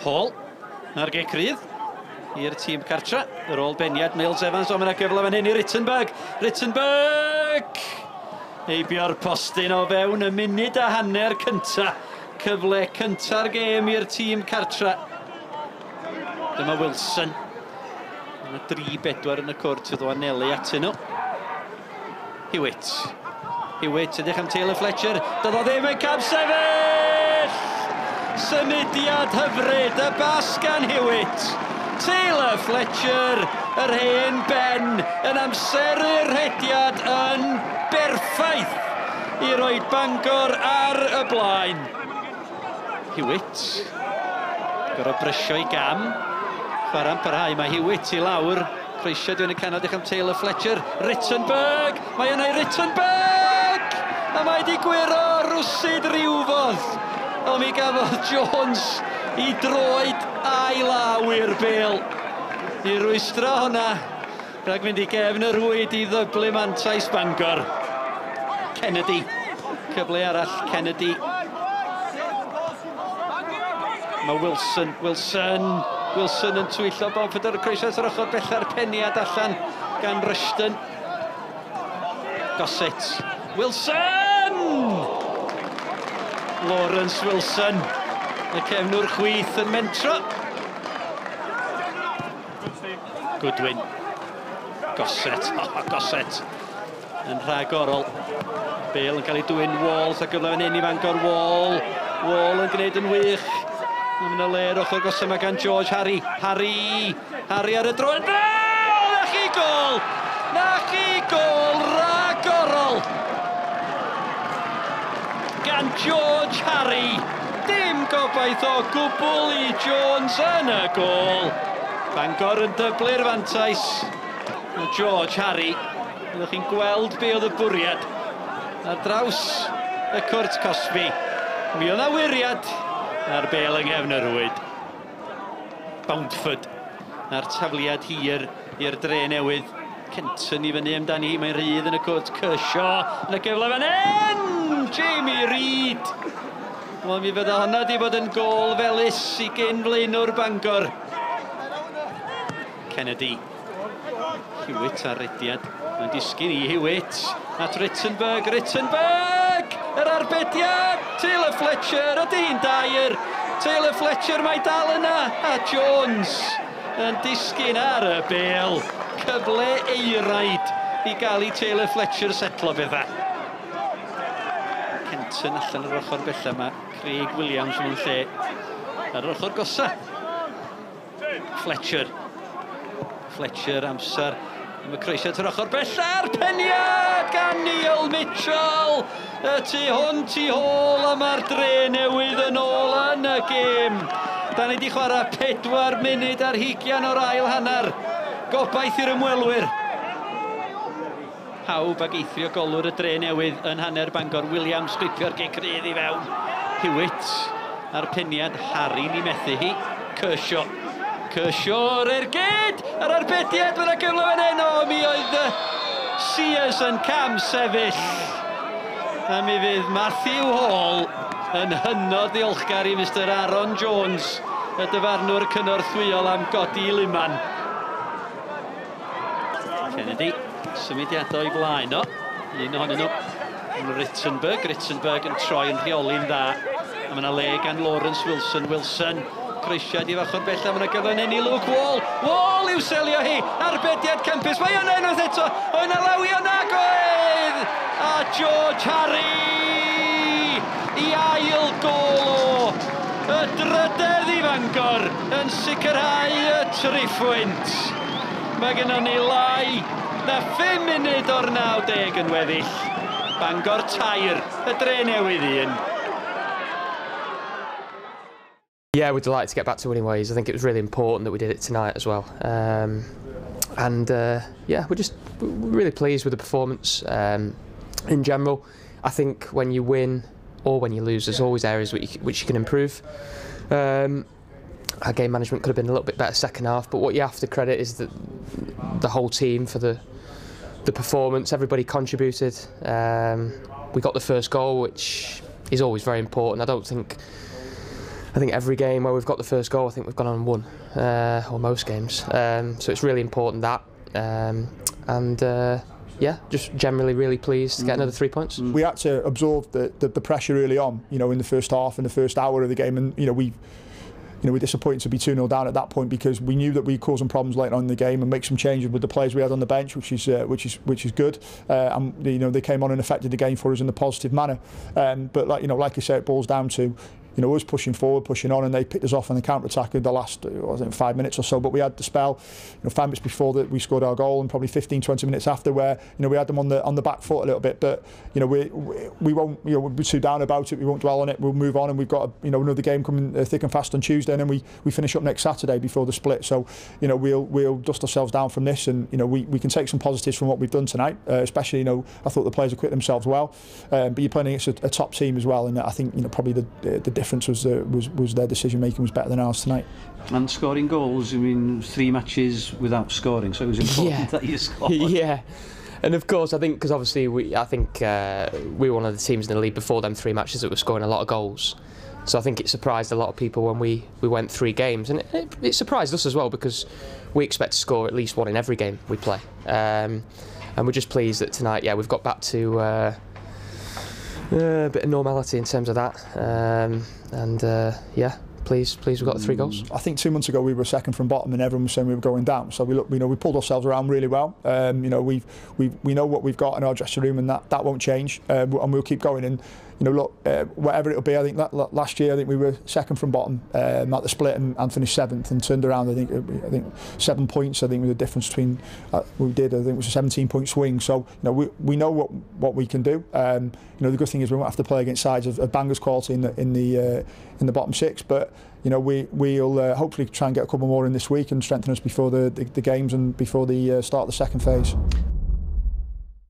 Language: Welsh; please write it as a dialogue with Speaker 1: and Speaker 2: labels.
Speaker 1: Hall, na'r gecrydd, i'r tîm cartra. Yr ôl beniad, Miles Evans, ond mae'n gyfle fan hyn i Rittenberg. Rittenberg! Heibio'r postyn o fewn y munud a hanner cynta. Cyfle cynta'r gêm i'r tîm cartra. Dyma Wilson. Yna 3-4 yn y cwrt sydd o anelu atyn nhw. Hewitt. Hewitt edrych am Taylor Fletcher. Doedd o ddim yn cam sefyll! Symudiad hyfryd, y bas gan Hewitt. Taylor Fletcher, yr hen ben, yn amser i'r hediad yn berffaith i roi Bangor ar y blaen. Hewitt, gorau brysio i gam. Chwarae'n parhau, mae Hewitt i lawr. Croeso dwi'n y canol, dych am Taylor Fletcher. Rittenberg, mae yna i Rittenberg! A mae di gwiro rwsyd rywfodd. O mi gafodd Jones i droed a'i law i'r bêl. I rwystro hwnna, rhag mynd i gefn y rwyd i ddyblu mantais Bangor. Kennedy, cyfle arall, Kennedy. Mae Wilson yn twyllo Bomford ar y croeso ar ochr bella'r peniad allan gan Rushton. Gossett, Wilson! Lawrence Wilson, y cefnwr chwith yn mentro. Goodwin, Gossett, Gossett yn rhagorol. Bale yn cael ei dwyn Wall, a gyfle fan hyn i Fangor Wall. Wall yn gwneud yn wych. Mae'n y le'r ochr gosod mae gan George Harry. Harry ar y droed. Na chi gol! Na chi gol rhagorol! Gan George Harry. Dim gobaith o gwbl i Jones yn y gol. Bangor yn dyblu'r fantais. George Harry. Byddwch chi'n gweld be oedd y bwriad. Ar draws y cwrt Cosby. Mi oedd na wiriad ar bêl yng nghefn y rwyd. Bountford. A'r tafliad hir i'r Drenewydd. Kenton i fyny amdani, mae'n rhydd yn y cwrt. Kershaw yn y gyfle fan hyn! Jamie Reid. Wel, mi fydda hwnna di bod yn gol felys i gyn blaenwr Bangor. Kennedy. Hewitt ar rediad. Mae'n disgyn i Hewitt. At Rittenberg. Rittenberg! Yr arbediad! Taylor Fletcher, ydy hi'n dair. Taylor Fletcher mae dal yna. A Jones yn disgyn ar y bêl. Cyfle eiraid i gael i Taylor Fletcher setlo bethau. Kenton allan yr ochr bella yma. Craig Williams mewn lle. Ar yr ochr gosa. Fletcher. Fletcher amser. Mae croeso ar ochr bella'r peniad gan Neil Mitchell. Y tu hwnt i Hall a mae'r Drenewydd yn ôl yn y gêm. Da ni wedi chwarae 4 munud ar 20 o'r ail hanner. Gobaith i'r ymwelwyr. Pawb ag eithrio golwr y Drenewydd yn hanner Bangor. Williams gripio'r gecrydd i fewn. Hewitt a'r peniad. Harry ni methu hi. Kershaw. Kershaw ar ergyd. Ar arbediad fydd y gyfle fan hyn. O, mi oedd Sears yn cam sefyll. A mi fydd Matthew Hall yn hynod ddiolchgar i Mr Aaron Jones, y dyfarnwr cynorthwyol am godi Liman. Kennedy, symudiadau blaen o. Un ohonyn nhw. Rittenberg yn troi yn rheoli'n dda. A mae yna le gan Lawrence Wilson. Wilson, croesiad i fach o'r bella. Mae yna gyfle i Luke Wall. Wall i'w selio hi. Arbediad campus. Mae yna unwaith eto. O yna lawio nagoedd. A George Harry. I ail gol o. Y drydedd i Fangor yn sicrhau y triphwynt. Mae gennym ni lai na 5 munud o'r 90 yn weddill. Bangor tair, y Drenewydd 1.
Speaker 2: Yeah, we're delighted to get back to winning ways. I think it was really important that we did it tonight as well. Yeah, we're really pleased with the performance in general. I think when you win or when you lose, there's always areas which you can improve. Our game management could have been a little bit better second half, but what you have to credit is the whole team for the performance. Everybody contributed. We got the first goal, which is always very important. I don't think I think every game where we've got the first goal, I think we've gone on and won, or most games. So it's really important that, yeah, just generally really pleased to get another 3 points.
Speaker 3: We had to absorb the pressure early on, you know, in the first half and the first hour of the game, and you know we're disappointed to be 2-0 down at that point, because we knew that we caused some problems later on in the game and make some changes with the players we had on the bench, which is good. And you know, they came on and affected the game for us in a positive manner. But like I say, it boils down to, you know, us pushing forward, pushing on, and they picked us off on the counter-attack in the last, I think, 5 minutes or so. But we had the spell, you know, 5 minutes before that we scored our goal, and probably 15-20 minutes after, where, you know, we had them on the back foot a little bit. But you know, we won't, you know, we'll be too down about it. We won't dwell on it. We'll move on, and we've got you know, another game coming thick and fast on Tuesday, and then we finish up next Saturday before the split. So you know, we'll dust ourselves down from this, and you know, we can take some positives from what we've done tonight. Especially, you know, I thought the players acquitted themselves well, but you're playing against a top team as well, and I think, you know, probably the difference was their decision making was better than ours tonight.
Speaker 1: And scoring goals, I mean, 3 matches without scoring, so it was important that you scored.
Speaker 2: Yeah, and of course I think, because obviously we were one of the teams in the league before them 3 matches that were scoring a lot of goals. So I think it surprised a lot of people when we went 3 games, and it surprised us as well, because we expect to score at least 1 in every game we play. And we're just pleased that tonight, yeah, we've got back to a bit of normality in terms of that, yeah, pleased we've got the 3 goals.
Speaker 3: I think 2 months ago we were second from bottom, and everyone was saying we were going down. So we pulled ourselves around really well. You know, we know what we've got in our dressing room, and that won't change, and we'll keep going. And you know, look, whatever it'll be, I think last year I think we were second from bottom at the split, and finished 7th, and turned around. I think 7 points. I think was the difference between we did. I think it was a 17-point swing. So you know, we know what we can do. You know, the good thing is we won't have to play against sides of Bangor's quality in the bottom 6, but you know, we'll hopefully try and get a couple more in this week and strengthen us before the games and before the start of the second phase.